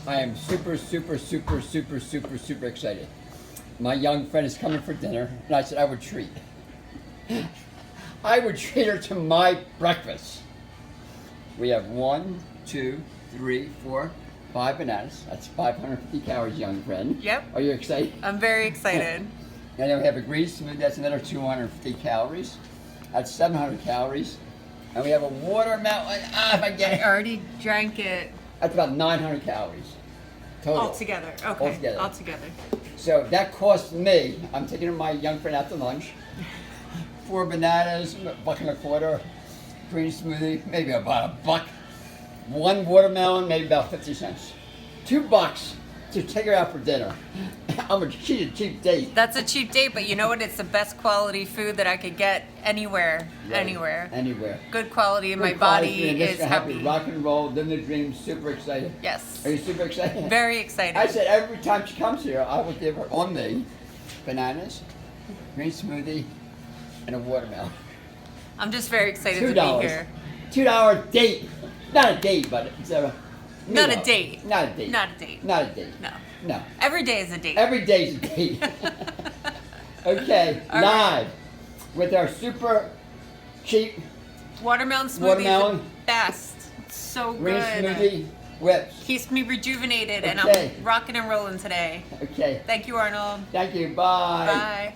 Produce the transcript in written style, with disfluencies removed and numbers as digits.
I am super excited. My young friend is coming for dinner, and I said I would treat. I would treat her to my breakfast. We have 1, 2, 3, 4, 5 bananas. That's 550 calories, young friend. Yep. Are you excited? I'm very excited. And then we have a green smoothie. That's another 250 calories. That's 700 calories. And we have a watermelon. If I get I it. already drank it. That's about 900 calories. Total. Altogether. Okay. Altogether. So that cost me, I'm taking my young friend out to lunch, 4 bananas, $1.25, green smoothie, maybe about $1. 1 watermelon, maybe about 50 cents. $2 to take her out for dinner. I'm a cheap date. That's a cheap date, but you know what? It's the best quality food that I could get anywhere. Right. Anywhere. Good quality, and my Good body quality, and this is happy. happy. Rock and roll, living the dream, super excited. Yes. Are you super excited? Very excited. I said every time she comes here, I will give her, on me, bananas, green smoothie, and a watermelon. I'm just very excited to $2. be here. $2 date. Not a date, but it's a... Not a date. Not a date. Not a date. Not a date. No. No. Every day is a date. Every day's a date. Okay, All live with our super cheap Watermelon smoothie Watermelon. is the best. It's so green good. smoothie whips. Keeps me rejuvenated, and Okay. I'm rocking and rolling today. Okay, Thank you, Arnold. thank you. Bye. Bye.